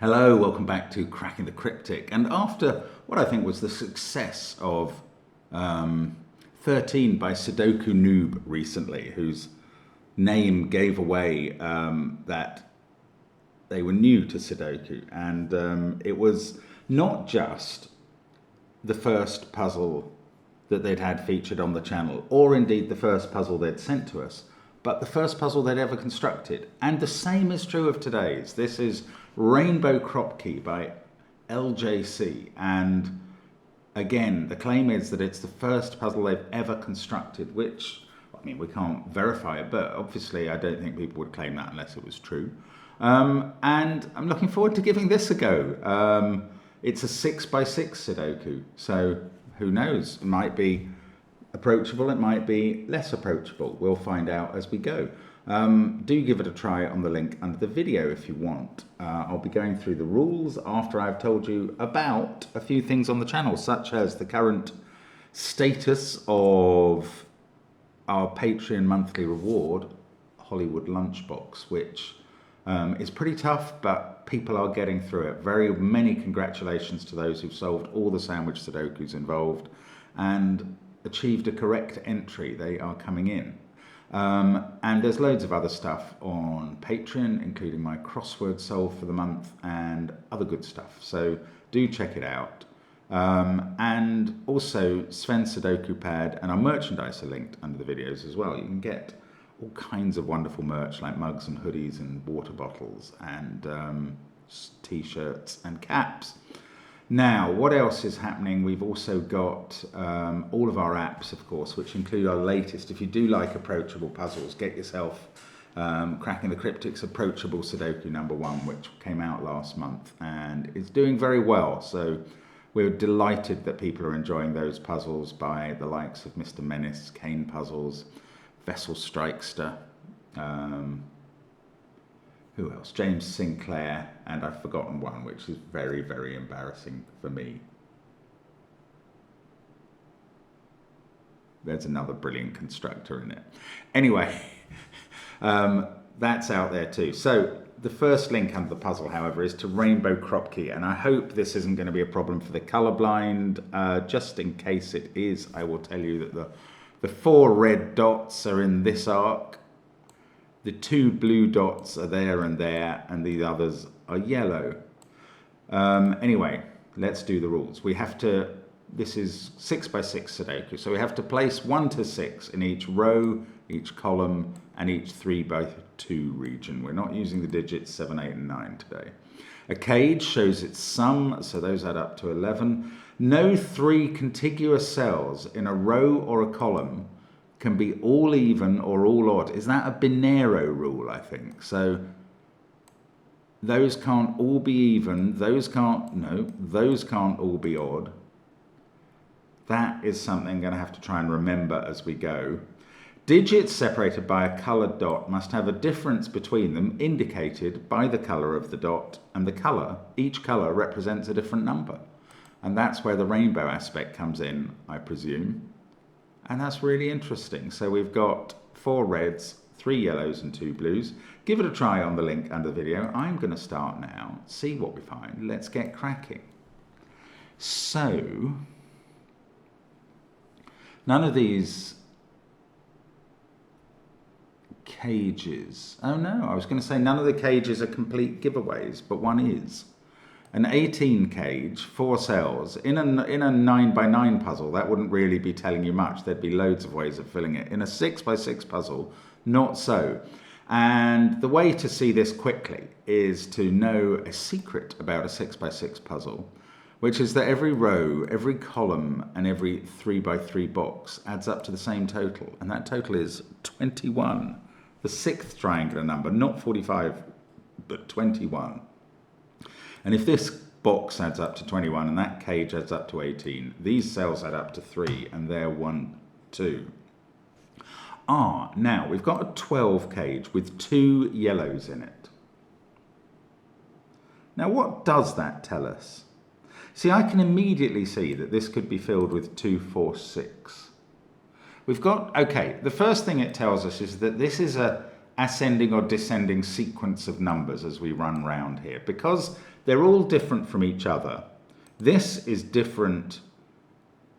Hello, welcome back to Cracking the Cryptic. And after what I think was the success of 13 by Sudoku Noob recently, whose name gave away that they were new to Sudoku. And it was not just the first puzzle that they'd had featured on the channel, or indeed the first puzzle they'd sent to us, but the first puzzle they'd ever constructed. And the same is true of today's. This is Rainbow Crop Key by LJC. And again, the claim is that it's the first puzzle they've ever constructed, which, I mean, we can't verify it, but obviously I don't think people would claim that unless it was true. And I'm looking forward to giving this a go. It's a 6x6 Sudoku, so who knows? It might be approachable, it might be less approachable. We'll find out as we go. Do give it a try on the link under the video if you want. I'll be going through the rules after I've told you about a few things on the channel, such as the current status of our Patreon monthly reward, Hollywood Lunchbox, which is pretty tough, but people are getting through it. Very many congratulations to those who've solved all the sandwich Sudokus involved and achieved a correct entry. They are coming in. And there's loads of other stuff on Patreon, including my crossword solve for the month and other good stuff. So do check it out. And also Sven's Sudoku pad and our merchandise are linked under the videos as well. You can get all kinds of wonderful merch like mugs and hoodies and water bottles and t-shirts and caps. Now, what else is happening? We've also got all of our apps, of course, which include our latest. If you do like approachable puzzles, get yourself Cracking the Cryptic's Approachable Sudoku #1, which came out last month and is doing very well. So we're delighted that people are enjoying those puzzles by the likes of Mr. Menace, Kane Puzzles, Vessel Strikester, who else? James Sinclair, and I've forgotten one, which is very, very embarrassing for me. There's another brilliant constructor in it. Anyway, that's out there too. So the first link under the puzzle, however, is to Rainbow Crop Key, and I hope this isn't going to be a problem for the colorblind. Just in case it is, I will tell you that the 4 red dots are in this arc. The 2 blue dots are there, and the others are yellow. Anyway, let's do the rules. We have to, this is 6x6 Sudoku, so we have to place 1 to 6 in each row, each column, and each 3x2 region. We're not using the digits 7, 8, and 9 today. A cage shows its sum, so those add up to 11. No 3 contiguous cells in a row or a column can be all even or all odd. Is that a binero rule, I think? So those can't all be even, those can't all be odd. That is something I'm going to have to try and remember as we go. Digits separated by a coloured dot must have a difference between them indicated by the colour of the dot, and the colour, each colour represents a different number. And that's where the rainbow aspect comes in, I presume. And that's really interesting. So we've got 4 reds, 3 yellows and 2 blues. Give it a try on the link under the video. I'm going to start now, see what we find. Let's get cracking. So, none of these cages, oh no, I was going to say none of the cages are complete giveaways, but one is. An 18 cage, 4 cells, in a 9x9 puzzle, that wouldn't really be telling you much. There'd be loads of ways of filling it. In a 6x6 puzzle, not so. And the way to see this quickly is to know a secret about a 6x6 puzzle, which is that every row, every column, and every 3x3 box adds up to the same total. And that total is 21, the 6th triangular number, not 45, but 21. And if this box adds up to 21 and that cage adds up to 18, these cells add up to 3 and they're 1, 2. Now we've got a 12 cage with 2 yellows in it. Now what does that tell us? See, I can immediately see that this could be filled with 2, 4, 6. We've got, okay, the first thing it tells us is that this is a ascending or descending sequence of numbers as we run round here. Because they're all different from each other, this is different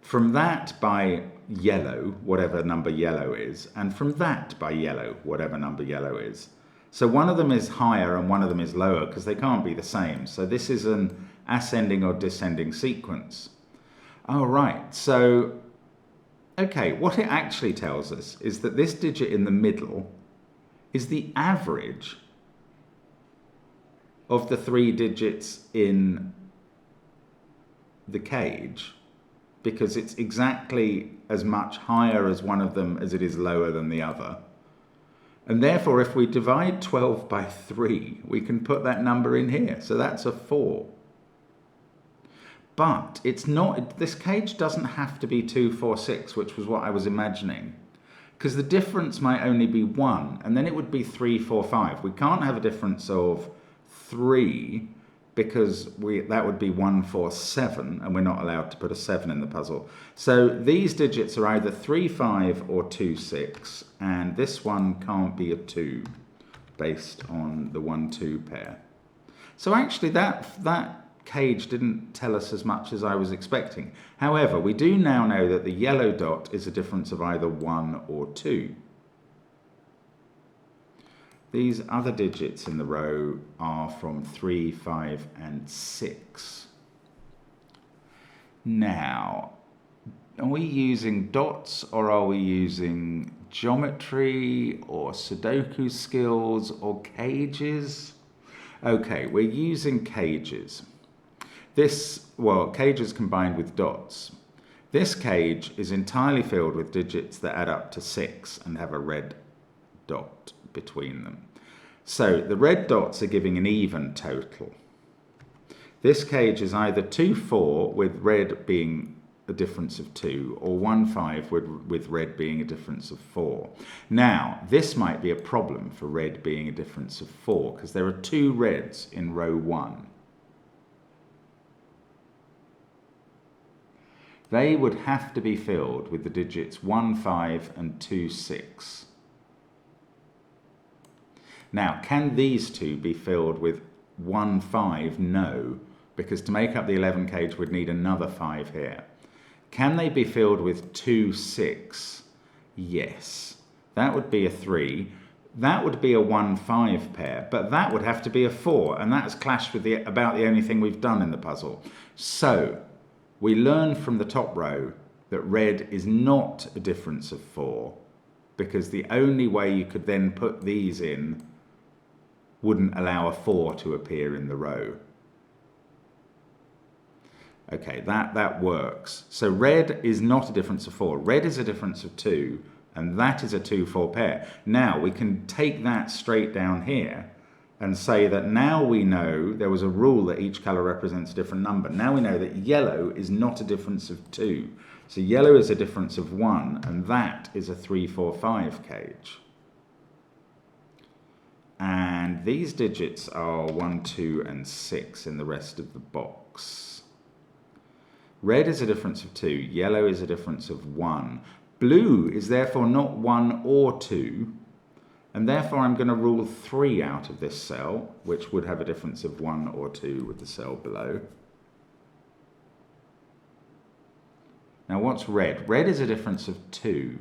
from that by yellow, whatever number yellow is, and from that by yellow, whatever number yellow is. So one of them is higher and one of them is lower because they can't be the same. So this is an ascending or descending sequence. Oh, right. So, okay, what it actually tells us is that this digit in the middle is the average of the 3 digits in the cage, because it's exactly as much higher as one of them as it is lower than the other. And therefore, if we divide 12 by 3, we can put that number in here. So that's a 4. But it's not, this cage doesn't have to be 2, 4, 6, which was what I was imagining. Because the difference might only be 1, and then it would be 3, 4, 5. We can't have a difference of 3, because that would be 1, 4, 7, and we're not allowed to put a 7 in the puzzle. So these digits are either 3, 5 or 2, 6, and this one can't be a 2 based on the 1, 2 pair. So actually that cage didn't tell us as much as I was expecting. However, we do now know that the yellow dot is a difference of either 1 or 2. These other digits in the row are from 3, 5, and 6. Now, are we using dots or are we using geometry or Sudoku skills or cages? Okay, we're using cages. Cages combined with dots. This cage is entirely filled with digits that add up to 6 and have a red dot between them. So the red dots are giving an even total. This cage is either 2, 4 with red being a difference of 2 or 1, 5 with red being a difference of 4. Now this might be a problem for red being a difference of 4 because there are 2 reds in row 1. They would have to be filled with the digits 1, 5 and 2, 6. Now, can these two be filled with 1, 5? No, because to make up the 11 cage we'd need another 5 here. Can they be filled with 2, 6? Yes. That would be a 3. That would be a 1, 5 pair, but that would have to be a 4, and that's clashed with about the only thing we've done in the puzzle. So, we learn from the top row that red is not a difference of 4, because the only way you could then put these in wouldn't allow a 4 to appear in the row. Okay, that works. So red is not a difference of 4. Red is a difference of 2, and that is a 2, 4 pair. Now we can take that straight down here and say that now we know there was a rule that each colour represents a different number. Now we know that yellow is not a difference of 2. So yellow is a difference of 1, and that is a 3, 4, 5 cage. And these digits are 1, 2, and 6 in the rest of the box. Red is a difference of 2. Yellow is a difference of 1. Blue is therefore not 1 or 2. And therefore I'm going to rule 3 out of this cell, which would have a difference of 1 or 2 with the cell below. Now what's red? Red is a difference of 2.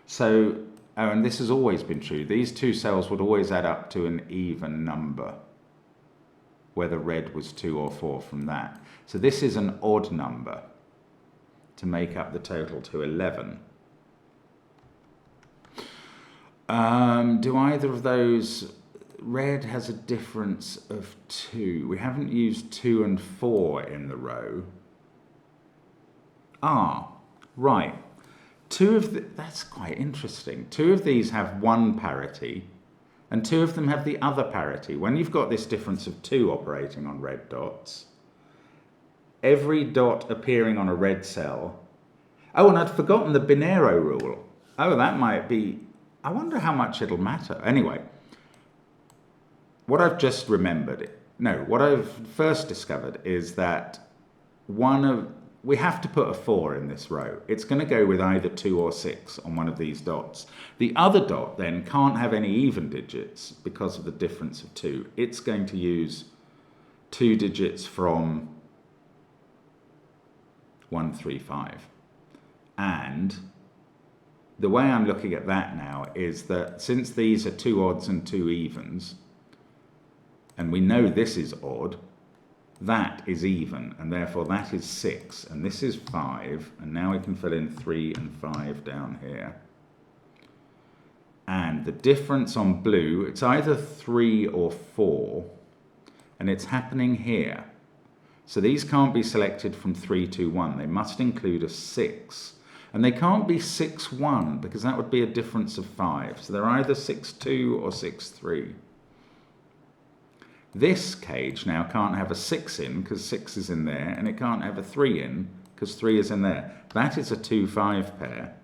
So, oh, and this has always been true. These 2 cells would always add up to an even number, whether red was 2 or 4 from that. So this is an odd number to make up the total to 11. Do either of those... Red has a difference of 2. We haven't used 2 and 4 in the row. Ah, right. That's quite interesting. 2 of these have 1 parity, and 2 of them have the other parity. When you've got this difference of 2 operating on red dots, every dot appearing on a red cell... Oh, and I'd forgotten the Binero rule. Oh, that might be... I wonder how much it'll matter. Anyway, what I've first discovered is that we have to put a 4 in this row. It's going to go with either 2 or 6 on one of these dots. The other dot then can't have any even digits because of the difference of 2. It's going to use 2 digits from 1, 3, 5. And the way I'm looking at that now is that since these are 2 odds and 2 evens, and we know this is odd, that is even, and therefore that is 6, and this is 5, and now we can fill in 3 and 5 down here. And the difference on blue, it's either 3 or 4, and it's happening here. So these can't be selected from 3, 2, 1. They must include a 6. And they can't be 6, 1, because that would be a difference of 5. So they're either 6, 2 or 6, 3. This cage now can't have a 6 in because 6 is in there, and it can't have a 3 in because 3 is in there. That is a 2, 5 pair.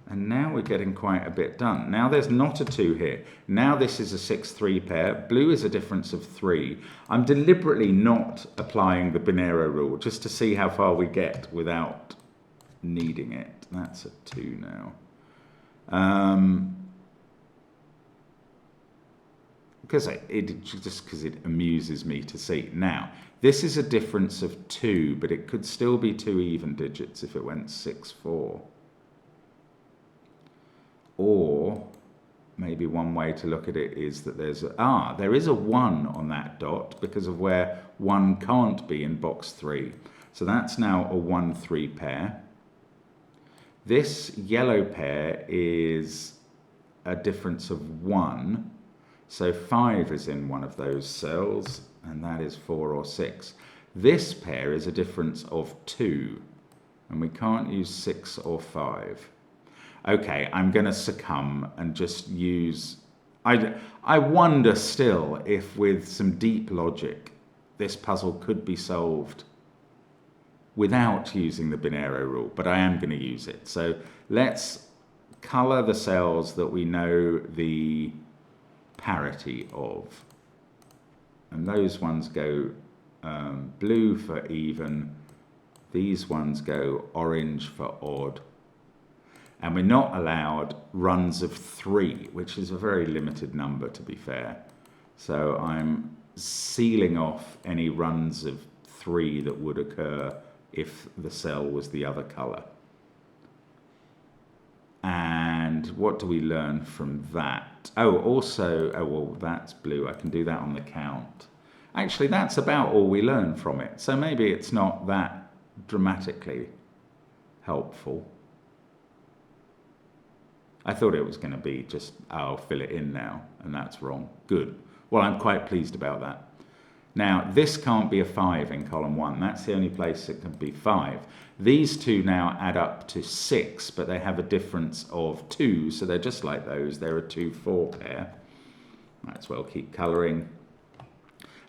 And now we're getting quite a bit done. Now there's not a 2 here. Now this is a 6, 3 pair. Blue is a difference of 3. I'm deliberately not applying the Binero rule just to see how far we get without needing it. That's a 2 now. Because it amuses me to see. Now, this is a difference of 2, but it could still be 2 even digits if it went 6, 4. Or maybe one way to look at it is that there is a 1 on that dot because of where 1 can't be in box 3. So that's now a 1, 3 pair. This yellow pair is a difference of 1. So 5 is in one of those cells, and that is 4 or 6. This pair is a difference of 2, and we can't use 6 or 5. Okay, I'm going to succumb and just use... I wonder still if with some deep logic this puzzle could be solved without using the Binero rule, but I am going to use it. So let's colour the cells that we know the parity of, and those ones go blue for even, these ones go orange for odd, and we're not allowed runs of 3, which is a very limited number to be fair. So I'm sealing off any runs of 3 that would occur if the cell was the other colour. And what do we learn from that? Well, that's blue. I can do that on the count. Actually, that's about all we learn from it. So maybe it's not that dramatically helpful. I thought it was going to be just, I'll fill it in now, and that's wrong. Good. Well, I'm quite pleased about that. Now, this can't be a 5 in column 1. That's the only place it can be 5. These two now add up to 6, but they have a difference of 2, so they're just like those. They're a 2, 4 pair. Might as well keep colouring.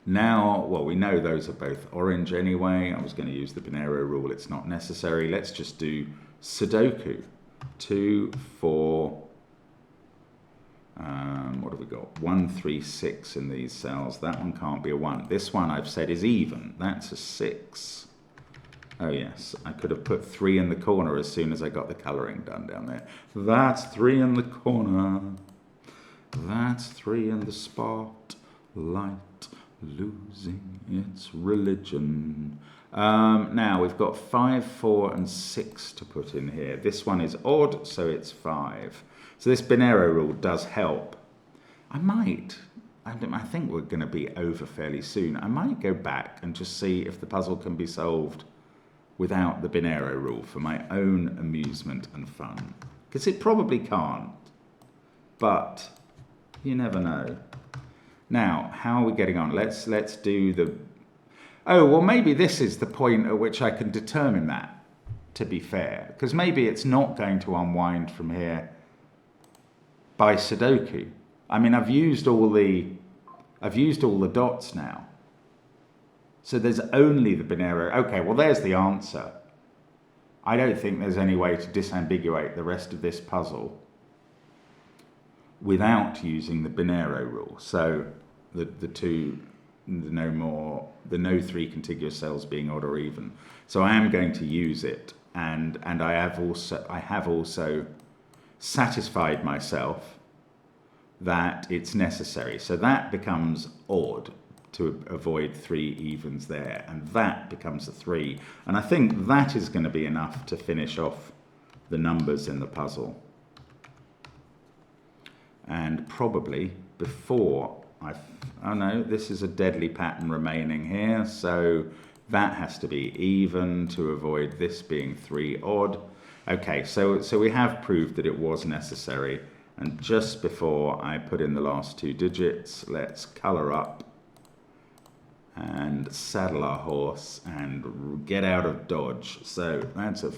Now, well, we know those are both orange anyway. I was going to use the Binero rule. It's not necessary. Let's just do Sudoku. 2, 4... what have we got? 1, 3, 6 in these cells. That one can't be a 1. This one I've said is even. That's a 6. Oh yes, I could have put 3 in the corner as soon as I got the colouring done down there. That's 3 in the corner. That's 3 in the spotlight, losing its religion. Now we've got 5, 4 and 6 to put in here. This one is odd, so it's 5. So this Binero rule does help. I think we're going to be over fairly soon. I might go back and just see if the puzzle can be solved without the Binero rule for my own amusement and fun. Because it probably can't. But you never know. Now, how are we getting on? Let's do the... Oh, well, maybe this is the point at which I can determine that, to be fair. Because maybe it's not going to unwind from here by Sudoku. I mean, I've used all the dots now. So there's only the Binero. Okay, well, there's the answer. I don't think there's any way to disambiguate the rest of this puzzle without using the Binero rule. So the two the no three contiguous cells being odd or even. So I am going to use it, and I have also satisfied myself that it's necessary. So that becomes odd to avoid three evens there, and that becomes a 3. And I think that is going to be enough to finish off the numbers in the puzzle. And probably before oh no, this is a deadly pattern remaining here, so that has to be even to avoid this being 3 odd. Okay, so we have proved that it was necessary, and just before I put in the last 2 digits, let's colour up and saddle our horse and get out of Dodge. So that's a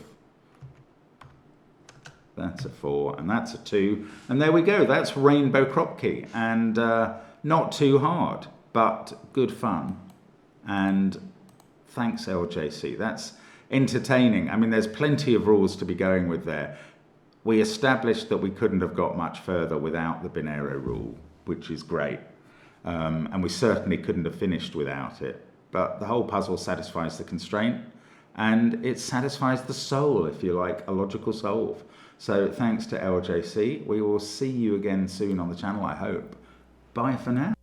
4, and that's a 2, and there we go. That's Rainbow Crop Key, and not too hard, but good fun. And thanks, LJC. That's entertaining. I mean, there's plenty of rules to be going with there. We established that we couldn't have got much further without the Binero rule, which is great. And we certainly couldn't have finished without it. But the whole puzzle satisfies the constraint, and it satisfies the soul, if you like, a logical solve. So thanks to LJC. We will see you again soon on the channel, I hope. Bye for now.